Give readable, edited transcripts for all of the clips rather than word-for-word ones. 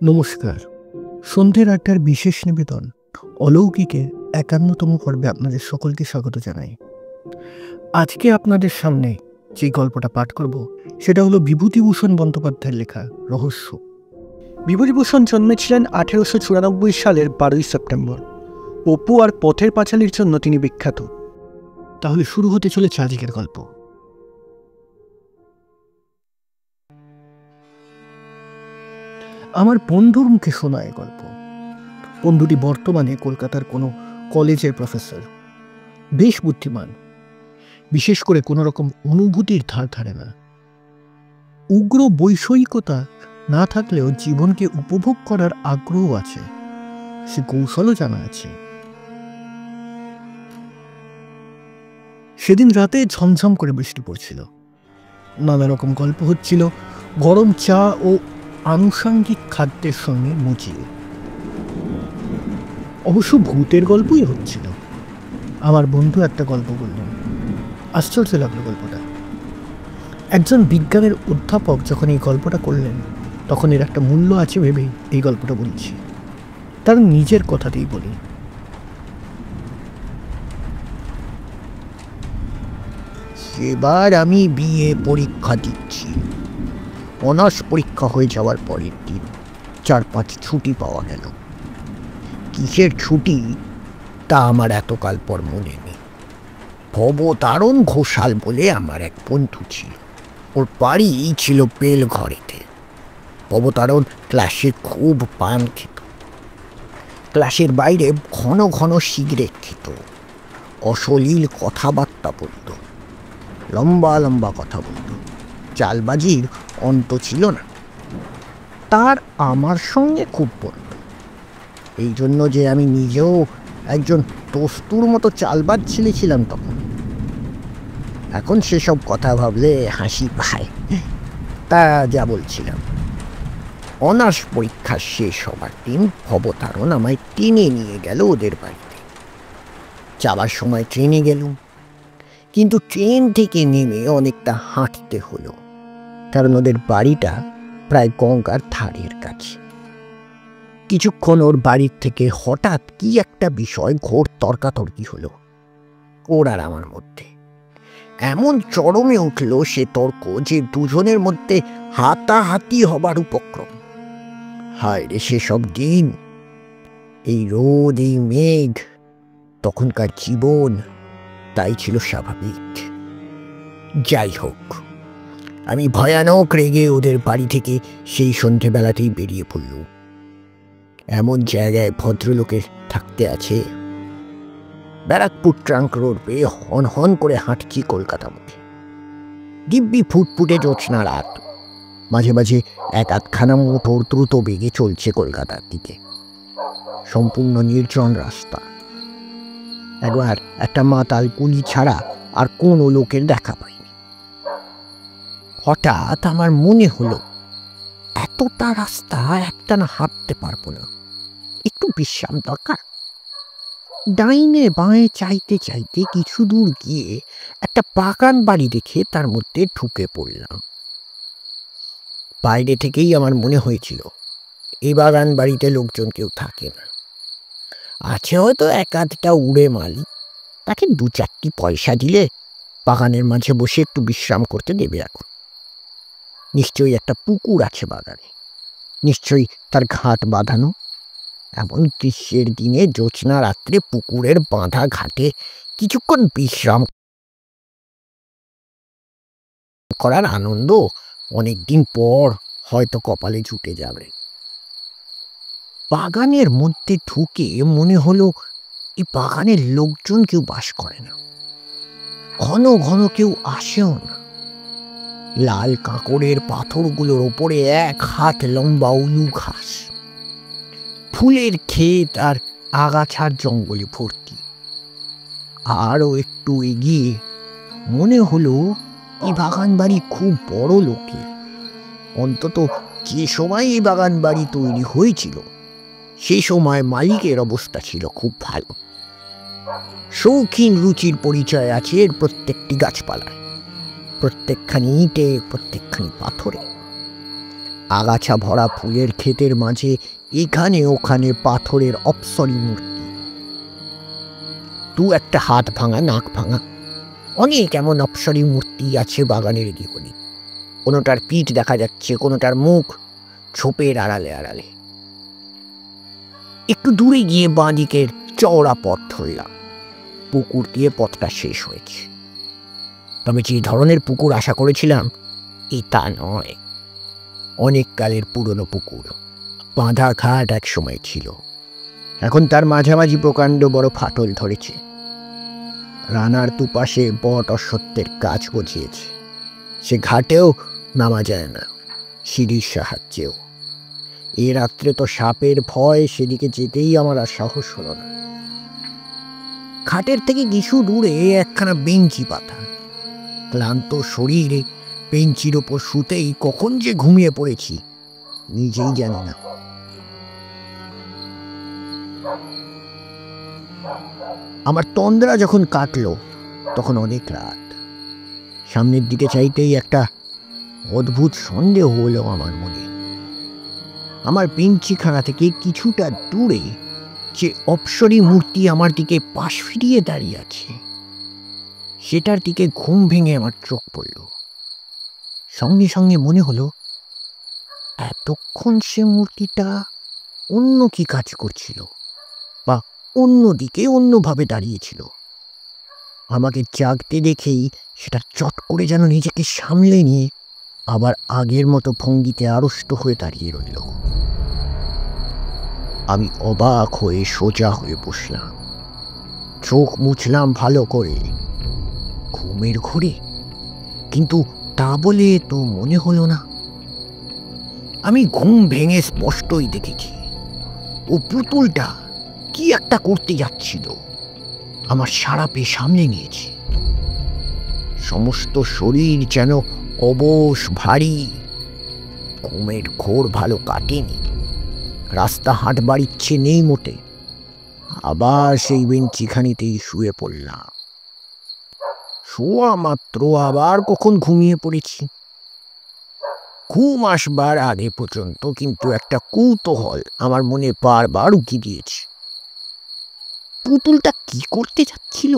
নমস্কার। সন্ধ্যের আড্ডার বিশেষ নিবেদন অলৌকিকের ৫১তম পর্বে আপনাদের সকলকে স্বাগত জানাই। আজকে আপনাদের সামনে যে গল্পটা পাঠ করব সেটা হলো বিভূতিভূষণ বন্দ্যোপাধ্যায়ের লেখা রহস্য। বিভূতিভূষণ জন্মেছিলেন ১৮৯৪ সালের ১২ই সেপ্টেম্বর। অপু আর পথের পাঁচালীর জন্য তিনি বিখ্যাত। তাহলে শুরু হতে চলেছে আজকের গল্প। আমার বন্ধুর মুখে শোনা এই গল্প। বন্ধুটি বর্তমানে কলকাতার কোনো কলেজের প্রফেসর, বেশ বুদ্ধিমান, বিশেষ করে কোনো রকম অনুভূতির ধার ধারে না। উগ্র বৈষয়িকতা না থাকলেও জীবনকে উপভোগ করার আগ্রহ আছে, সে কৌশলও জানা আছে। সেদিন রাতে ঝমঝম করে বৃষ্টি পড়ছিল, নানা রকম গল্প হচ্ছিল, গরম চা ও আনুষাঙ্গিক খাদ্যের সঙ্গে মুচিয়ে। অবশ্য ভূতের গল্পই হচ্ছিল। আমার বন্ধু একটা গল্প বললেন, আশ্চর্য লাগলো গল্পটা। একজন বিজ্ঞানের অধ্যাপক যখন এই গল্পটা করলেন তখন এর একটা মূল্য আছে ভেবেই এই গল্পটা বলছি। তার নিজের কথাতেই বলি। এবার আমি বিএ পরীক্ষা দিচ্ছি। অনার্স পরীক্ষা হয়ে যাওয়ার পরের দিন ৪-৫ ছুটি পাওয়া গেল। কিসের ছুটি তা আমার এতকাল পর মনে নেই। ভবতারণ ঘোষাল বলে আমার এক বন্ধু ছিল, ওর বাড়ি ছিল বেলঘরেতে। ভবতারণ ক্লাসে খুব পান খেত, ক্লাসের বাইরে ঘন ঘন সিগারেট খেত, অশ্লীল কথাবার্তা বলত, লম্বা লম্বা কথা বলত, চালবাজির অন্ত ছিল না। তার আমার সঙ্গে খুব বন্ধু, এই জন্য যে আমি নিজেও একজন দস্তুর মতো চালবাজ ছেলে ছিলাম তখন। এখন সেসব কথা ভাবলে হাসি পায়। তা যা বলছিলাম, অনার্স পরীক্ষা শেষ হবার দিন ভবতারণ আমায় টেনে নিয়ে গেল ওদের বাড়িতে। যাবার সময় ট্রেনে গেলুম, কিন্তু ট্রেন থেকে নেমে অনেকটা হাঁটতে হলো, কারণ ওদের বাড়িটা প্রায় গঙ্গার ধারের কাছে। কিছুক্ষণ ওর বাড়ির থেকে হঠাৎ কি একটা বিষয় ঘোর তর্কাতর্কি হলো ওর আর আমার মধ্যে। এমন চরমে উঠল সে তর্ক যে দুজনের মধ্যে হাতাহাতি হবার উপক্রম। হায় রে সেসব দিন, এই রোদ, এই মেঘ, তখনকার জীবন, তাই ছিল স্বাভাবিক। যাই হোক, আমি ভয়ানক রেগে ওদের বাড়ি থেকে সেই সন্ধেবেলাতেই বেরিয়ে পড়লুম। এমন জায়গায় ভদ্রলোকের থাকতে আছে। ব্যারাকপুর ট্রাঙ্ক রোড পেয়ে হন হন করে হাঁটছি কলকাতা মুখে। দিব্যি ফুটফুটে জ্যোৎস্না রাত, মাঝে মাঝে এক আধখানা মোটর দ্রুত বেগে চলছে কলকাতার দিকে। সম্পূর্ণ নির্জন রাস্তা। একবার একটা মাতাল কুলি ছাড়া আর কোনো লোকের দেখা পাইনি। হঠাৎ আমার মনে হলো এতটা রাস্তা একটানা হাঁটতে পারবো না, একটু বিশ্রাম দরকার। ডাইনে বাঁয়ে চাইতে চাইতে কিছু দূর গিয়ে একটা বাগান বাড়ি দেখে তার মধ্যে ঢুকে পড়লাম। বাইরে থেকেই আমার মনে হয়েছিল এই বাগান বাড়িতে লোকজন কেউ থাকে না। আছে হয়তো এক আধটা উড়ে মালি, তাকে ২-৪টি পয়সা দিলে বাগানের মাঝে বসে একটু বিশ্রাম করতে দেবে। এখন নিশ্চয়ই একটা পুকুর আছে বাগানে, নিশ্চয়ই তার ঘাট বাঁধানো। এমন গ্রীষ্মের দিনে জ্যোৎস্না রাত্রে পুকুরের বাঁধা ঘাটে কিছুক্ষণ বিশ্রাম করার আনন্দ অনেকদিন পর হয়তো কপালে জুটে যাবে। বাগানের মধ্যে ঢুকে মনে হলো এই বাগানের লোকজন কেউ বাস করে না, ঘন ঘন কেউ আসেও না। লাল কাঁকড়ের পাথরগুলোর ওপরে ১ হাত লম্বা উলু ঘাস, ফুলের ক্ষেত আর আগাছার জঙ্গলে ভর্তি। আরও একটু এগিয়ে মনে হলো এই বাগান বাড়ি খুব বড় লোকের। অন্তত যে সময় এই বাগান বাড়ি তৈরি হয়েছিল সেই সময় মালিকের অবস্থা ছিল খুব ভালো। শৌখিন রুচির পরিচয় আছে এর প্রত্যেকটি গাছপালায়, প্রত্যেকখানি ইটে, প্রত্যেকখানি পাথরে। আগাছা ভরা ফুলের ক্ষেতের মাঝে এখানে ওখানে পাথরের অপ্সরী মূর্তি, একটা হাত ভাঙা নাক ভাঙা অনেক এমন অপ্সরী মূর্তি আছে বাগানের গিহনে। কোনোটার পিঠ দেখা যাচ্ছে, কোনোটার মুখ ছোপের আড়ালে আড়ালে। একটু দূরে গিয়ে বাঁ দিকের চওড়া পথ ধরলাম। পুকুর দিয়ে পথটা শেষ হয়েছে। তবে যে ধরনের পুকুর আশা করেছিলাম তা নয়। অনেক কালের পুরনো পুকুর, বাঁধা ঘাট এক সময় ছিল, এখন তার মাঝামাঝি প্রকাণ্ড বড় ফাটল ধরেছে। রানার দুপাশে বট অশ্বত্থের গাছ গজিয়েছে। সে ঘাটেও নামা যায় না সিঁড়ির সাহায্যেও। এ রাত্রে তো সাপের ভয়, সেদিকে যেতেই আমার আর সাহস হলো না। ঘাটের থেকে কিছু দূরে একখানা বেঞ্চি পাতা। ক্লান্ত শরীরে বেঞ্চির ওপর শুতেই কখন যে ঘুমিয়ে পড়েছি নিজেই জানি না। আমার তন্দ্রা যখন কাটলো তখন অনেক রাত। সামনের দিকে চাইতেই একটা অদ্ভুত সন্দেহ হলো আমার মনে। আমার বেঞ্চিখানা থেকে কিছুটা দূরে যে অপ্সরী মূর্তি আমার দিকে পাশ ফিরিয়ে দাঁড়িয়ে আছে, সেটার দিকে ঘুম ভেঙে আমার চোখ পড়ল। সঙ্গে সঙ্গে মনে হলো এতক্ষণ সে মূর্তিটা অন্য কি কাজ করছিল, বা অন্যদিকে অন্যভাবে দাঁড়িয়েছিল। আমাকে জাগতে দেখেই সেটা চট করে যেন নিজেকে সামলে নিয়ে আবার আগের মতো ভঙ্গিতে আড়ষ্ট হয়ে দাঁড়িয়ে রইল। আমি অবাক হয়ে সোজা হয়ে বসলাম, চোখ মুছলাম ভালো করে। ঘুমের ঘোরে, কিন্তু তা বলে তো মনে হলো না। আমি ঘুম ভেঙে স্পষ্টই দেখেছি ও পুতুলটা কি একটা করতে যাচ্ছিল। আমার সারা পেয়ে সামনে নিয়েছে। সমস্ত শরীর যেন অবশ ভারী। ঘুমের ঘোর ভালো কাটেনি, রাস্তা হাঁটবার ইচ্ছে নেই মোটে। আবার সেই বেঞ্চিখানিতেই শুয়ে পড়লাম। শোয়া মাত্র আবার কখন ঘুমিয়ে পড়েছি। ঘুম আসবার আগে পর্যন্ত কিন্তু একটা কৌতূহল আমার মনে বারবার উকি দিয়েছে। পুতুলটা কি করতে যাচ্ছিল?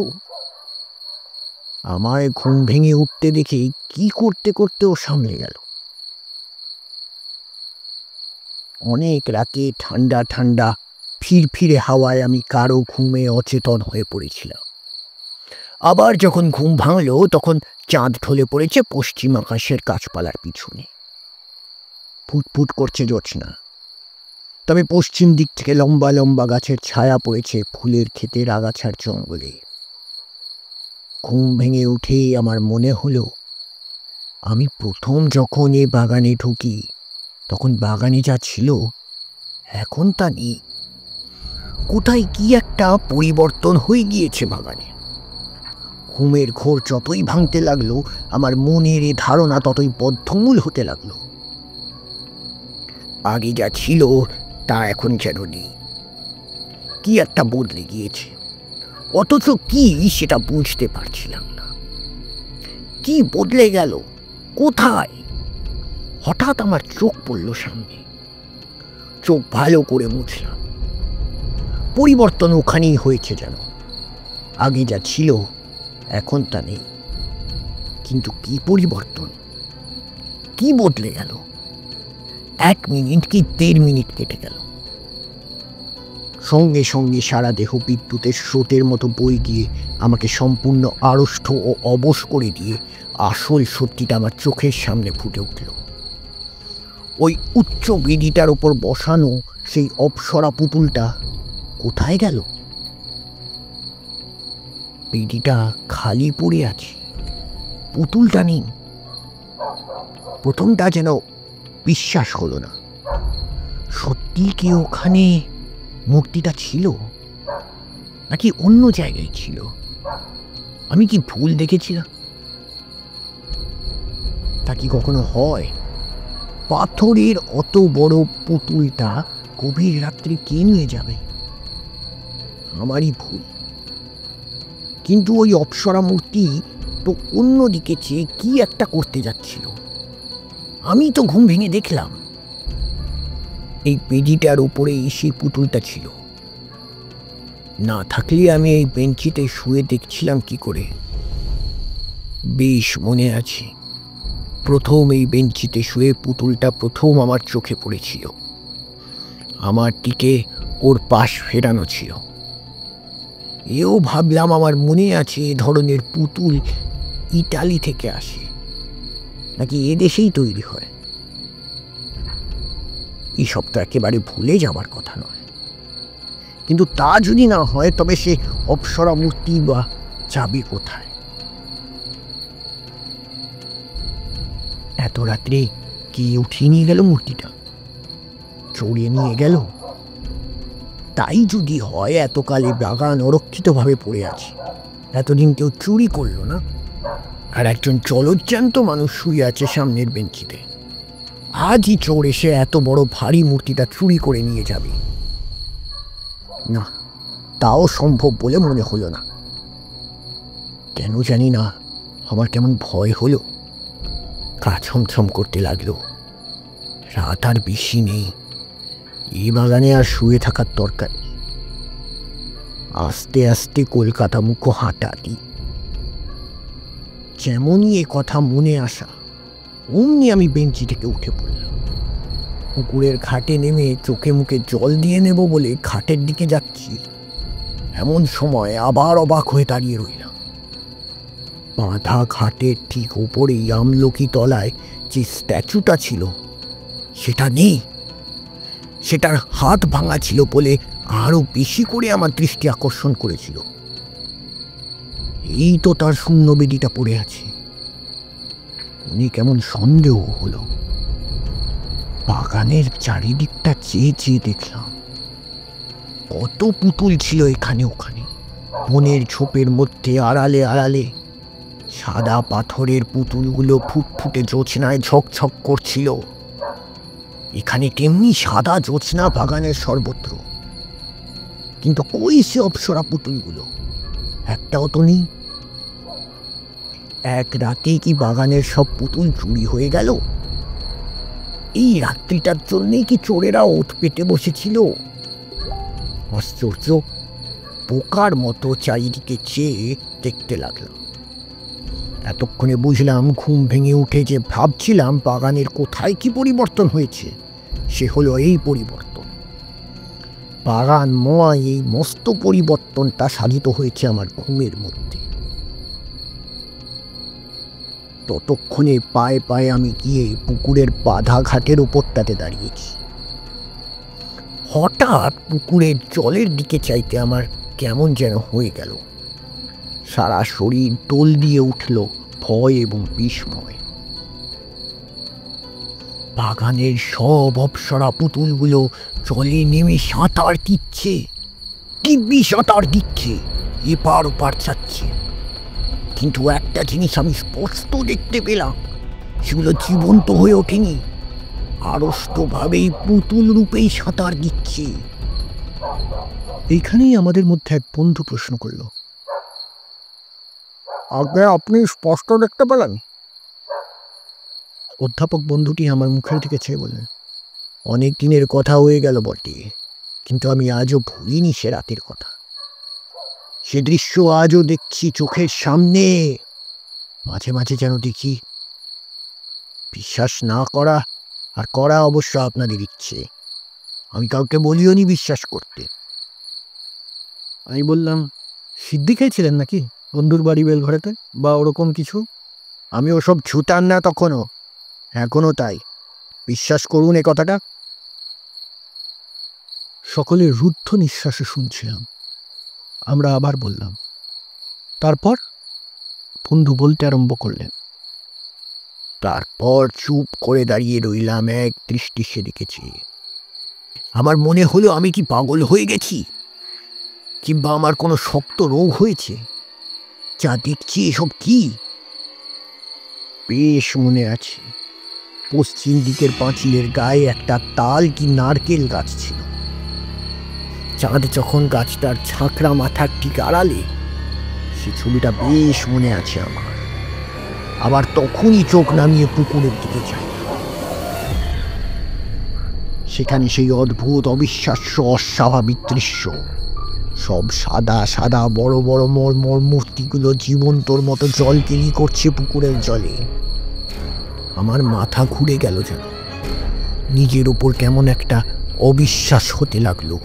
আমায় ঘুম ভেঙে উঠতে দেখে কি করতে করতে ও সামলে গেল। অনেক রাতে ঠান্ডা ঠান্ডা ফিরফিরে হাওয়ায় আমি কারো ঘুমে অচেতন হয়ে পড়েছিলাম। আবার যখন ঘুম ভাঙল তখন চাঁদ ঢলে পড়েছে পশ্চিম আকাশের গাছপালার পিছনে। ফুটফুট করছে জ্যোৎস্না, তবে পশ্চিম দিক থেকে লম্বা লম্বা গাছের ছায়া পড়েছে ফুলের ক্ষেতের আগাছার জঙ্গলে। ঘুম ভেঙে উঠে আমার মনে হলো আমি প্রথম যখন এ বাগানে ঢুকি তখন বাগানে যা ছিল এখন তা নেই। কোথায় কি একটা পরিবর্তন হয়ে গিয়েছে বাগানে। ঘুমের ঘোর যতই ভাঙতে লাগলো আমার মনের এ ধারণা ততই বদ্ধমূল হতে লাগলো। আগে যা ছিল তা এখন যেন নেই, কি একটা বদলে গিয়েছে, অথচ কি সেটা বুঝতে পারছিলাম না। কি বদলে গেল, কোথায়? হঠাৎ আমার চোখ পড়ল সামনে। চোখ ভালো করে মুছলাম। পরিবর্তন ওখানেই হয়েছে যেন। আগে যা ছিল এখন তা নেই। কিন্তু কি পরিবর্তন, কি বদলে গেল? 1 মিনিট কি 1.5 মিনিট কেটে গেল। সঙ্গে সঙ্গে সারা দেহ বিদ্যুতের স্রোতের মতো বই গিয়ে আমাকে সম্পূর্ণ আড়ষ্ট ও অবশ করে দিয়ে আসল সত্যিটা আমার চোখের সামনে ফুটে উঠল। ওই উচ্চ বেদিটার ওপর বসানো সেই অপসরা পুতুলটা কোথায় গেল? বেদিটা খালি পড়ে আছে, পুতুলটা নেই। প্রথমটা যেন বিশ্বাস হলো না। সত্যি কি ওখানে মূর্তিটা ছিল, নাকি অন্য জায়গায় ছিল? আমি কি ভুল দেখেছিলাম? তা কি কখনো হয়? পাথরের অত বড় পুতুলটা গভীর রাত্রে কে নিয়ে যাবে? আমারই ভুল। কিন্তু ওই অপ্সরা মূর্তি তো অন্যদিকে চেয়ে কি একটা করতে যাচ্ছিল। আমি তো ঘুম ভেঙে দেখলাম এই পেডিটার উপরেই সেই পুতুলটা ছিল। না থাকলে আমি এই বেঞ্চিতে শুয়ে দেখছিলাম কি করে। বেশ মনে আছে, প্রথম এই বেঞ্চিতে শুয়ে পুতুলটা প্রথম আমার চোখে পড়েছিল। আমার দিকে ওর পাশ ফেরানো ছিল। এও ভাবলাম আমার মনে আছে এ ধরনের পুতুল ইটালি থেকে আসে নাকি এদেশেই তৈরি হয়। এইসব তো একেবারে ভুলে যাবার কথা নয়, কিন্তু তা যদি না হয় তবে সে অপ্সরা মূর্তি বা যাবে কোথায়? এত রাত্রে কে উঠিয়ে নিয়ে গেল মূর্তিটা? চড়িয়ে নিয়ে গেল? তাই যদি হয়, এতকালে বাগান অরক্ষিতভাবে পড়ে আছে, এতদিন কেউ চুরি করলো না, আর একজন জলজ্যান্ত মানুষ শুয়ে আছে সামনের বেঞ্চিতে। আজই চোর এসে এত বড় ভারী মূর্তিটা চুরি করে নিয়ে যাবে? না, তাও সম্ভব বলে মনে হলো না। কেন জানি না আমার কেমন ভয় হলো। গা ছমছম করতে লাগলো। রাত আর বেশি নেই, এই বাগানে আর শুয়ে থাকার দরকার নেই। আস্তে আস্তে কলকাতা মুখো হাঁটা দিই। যেমনই এ কথা মনে আসা, অমনি আমি বেঞ্চি থেকে উঠে পড়লাম। পুকুরের ঘাটে নেমে চোখে মুখে জল দিয়ে নেব বলে ঘাটের দিকে যাচ্ছি, এমন সময় আবার অবাক হয়ে দাঁড়িয়ে রইলাম। বাঁধা ঘাটের ঠিক ওপরেই আমলকি তলায় যে স্ট্যাচুটা ছিল সেটা নেই। সেটার হাত ভাঙা ছিল বলে আরো বেশি করে আমার দৃষ্টি আকর্ষণ করেছিল। এই তো তার শূন্য বেদিটা পড়ে আছে। উনি কেমন সন্দেহ হলো। বাগানের চারিদিকটা চেয়ে চেয়ে দেখলাম, কত পুতুল ছিল এখানে ওখানে, বনের ঝোপের মধ্যে আড়ালে আড়ালে। সাদা পাথরের পুতুলগুলো ফুটফুটে জ্যোৎস্নায় ঝকঝক করছিল। এখানে তেমনি সাদা জ্যোৎস্না বাগানের সর্বত্র, কিন্তু কই সে অপ্সরা পুতুলগুলো? একটাও তো নেই। এক রাতে কি বাগানের সব পুতুল চুরি হয়ে গেল? এই রাত্রিটার জন্যই কি চোরেরা ওঠ পেতে বসেছিল? আশ্চর্য! পোকার মতো চারিদিকে চেয়ে দেখতে লাগলাম। এতক্ষণে বুঝলাম, ঘুম ভেঙে উঠে যে ভাবছিলাম বাগানের কোথায় কি পরিবর্তন হয়েছে, সে হলো এই পরিবর্তন। বাগানময় এই মস্ত পরিবর্তনটা সাধিত হয়েছে আমার ঘুমের মধ্যে। ততক্ষণে পায়ে পায়ে আমি গিয়ে পুকুরের বাঁধা ঘাটের ওপরটাতে দাঁড়িয়েছি। হঠাৎ পুকুরের জলের দিকে চাইতে আমার কেমন যেন হয়ে গেল। সারা শরীর দোল দিয়ে উঠল ভয় এবং বিস্ময়। বাগানের সব অপ্সরা পুতুলগুলো জলে নেমে সাঁতার দিচ্ছে, দিব্যি সাঁতার দিচ্ছে, এপার ওপার যাচ্ছে। কিন্তু একটা জিনিস আমি স্পষ্ট দেখতে পেলাম, সেগুলো জীবন্ত হয়ে ওঠেনি, আড়ষ্টভাবেই পুতুল রূপেই সাঁতার দিচ্ছে। এইখানেই আমাদের মধ্যে এক বন্ধু প্রশ্ন করল, আগে আপনি স্পষ্ট দেখতে পেলেন? অধ্যাপক বন্ধুটি আমার মুখের দিকে চেয়ে বললেন, অনেক দিনের কথা হয়ে গেল বটে, কিন্তু আমি আজও ভুলিনি সে রাতের কথা। সে দৃশ্য আজও দেখছি চোখের সামনে। মাঝে মাঝে যেন দেখি। বিশ্বাস না করা আর করা অবশ্য আপনাদের ইচ্ছে, আমি কাউকে বলিও নি বিশ্বাস করতে। আমি বললাম, সিদ্ধি খেয়েছিলেন নাকি বন্ধুর বাড়ি বেলঘরেতে বা ওরকম কিছু? আমি ওসব ছুতার না তখনও, এখনো তাই। বিশ্বাস করুন এ কথাটা। সকলে রুদ্ধ নিঃশ্বাসে শুনছিলাম। আমরা আবার বললাম, তারপর? বন্ধু বলতে আরম্ভ করলেন। তারপর চুপ করে দাঁড়িয়ে রইলাম এক দৃষ্টি সেদিকে চেয়ে। আমার মনে হলো আমি কি পাগল হয়ে গেছি, কিংবা আমার কোনো শক্ত রোগ হয়েছে? যা দেখছি এসব কি? বেশ মনে আছে, পশ্চিম দিকের পাঁচিলের গায়ে একটা তাল কি নারকেল গাছ ছিল। চাঁদ যখন গাছটার ঝাঁকড়া মাথার ঠিক আড়ালে, সে ছবিটা বেশ মনে আছে আমার। আবার তখনই চোখ নামিয়ে পুকুরের দিকে যাই। সেখানে সেই অদ্ভুত অবিশ্বাস্য অস্বাভাবিক দৃশ্য। সব সাদা সাদা বড় বড় মর্মর মূর্তিগুলো জীবন্তর মতো জলকেলি করছে পুকুরের জলে। আমার মাথা ঘুরে গেল যেন, নিজের ওপর কেমন একটা অবিশ্বাস হতে লাগলো।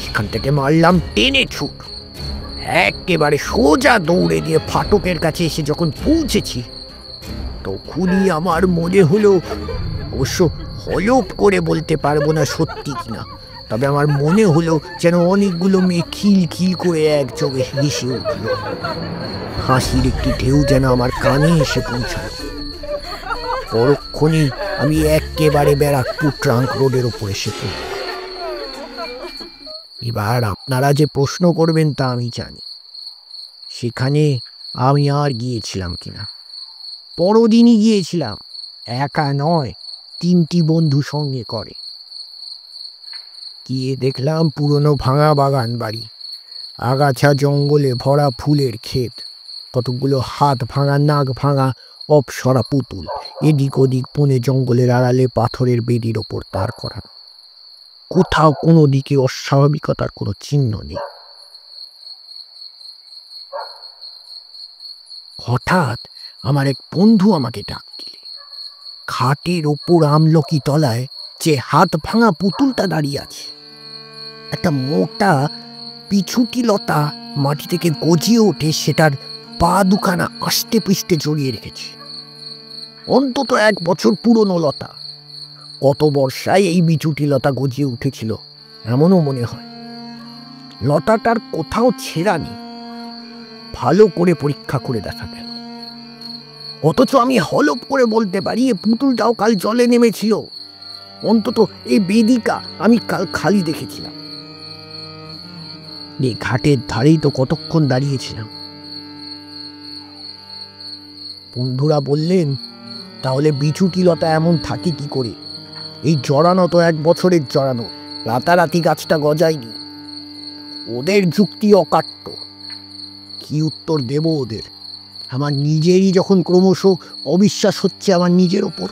সেখান থেকে মারলাম টেনে ছুট। একেবারে সোজা দৌড়ে দিয়ে ফাটকের কাছে এসে যখন পৌঁছেছি, তখনই আমার মনে হলো, অবশ্য হলপ করে বলতে পারবো না সত্যি কিনা, তবে আমার মনে হলো যেন অনেকগুলো মেয়ে খিল খিল করে একযোগে হেসে উঠল। হাসির একটি ঢেউ যেন আমার কানে এসে পৌঁছালো। পরক্ষণেই আমি একেবারে ব্যারাকপুর ট্রাঙ্ক রোডের ওপর এসে পড়ি। এবার আপনারা যে প্রশ্ন করবেন তা আমি জানি, সেখানে আমি আর গিয়েছিলাম কিনা। পরদিনই গিয়েছিলাম, একা নয়, 3টি বন্ধু সঙ্গে করে। গিয়ে দেখলাম পুরনো ভাঙা বাগান বাড়ি, আগাছা জঙ্গলে ভরা ফুলের ক্ষেত, কতগুলো হাত ভাঙা নাক ভাঙা অপসরা পুতুল এদিক ওদিক বনে জঙ্গলের আড়ালে পাথরের বেদির ওপর দাঁড় করানো। কোথাও কোনো দিকে অস্বাভাবিকতার কোনো চিহ্ন নেই। হঠাৎ আমার এক বন্ধু আমাকে ডাক দিলে। খাটের ওপর আমলকি তলায় যে হাত ভাঙা পুতুলটা দাঁড়িয়ে আছে, একটা মোটা পিছুটি লতা মাটি থেকে গজিয়ে ওঠে, সেটার পা দুখানা আষ্টে পৃষ্ঠে জড়িয়ে রেখেছে। অন্তত 1 বছর পুরনো লতা। কত বর্ষায় এই বিছুটি লতা গজিয়ে উঠেছিল এমনও মনে হয়। লতাটার কোথাও ছেঁড়া নেই, ভালো করে পরীক্ষা করে দেখা গেল। অথচ আমি হলপ করে বলতে পারি এ পুতুলটাও কাল জলে নেমেছিল। অন্তত এই বেদিকা আমি কাল খালি দেখেছিলাম। এই ঘাটের ধারেই তো কতক্ষণ দাঁড়িয়েছিলাম। বন্ধুরা বললেন, তাহলে বিছুটি লতা এমন থাকে কি করে? এই জড়ানো তো 1 বছরের জড়ানো, রাতারাতি গাছটা গজায়নি। ওদের যুক্তি অকাট্য। কি উত্তর দেব ওদের? আমার নিজেরই যখন ক্রমশ অবিশ্বাস হচ্ছে আমার নিজের ওপর।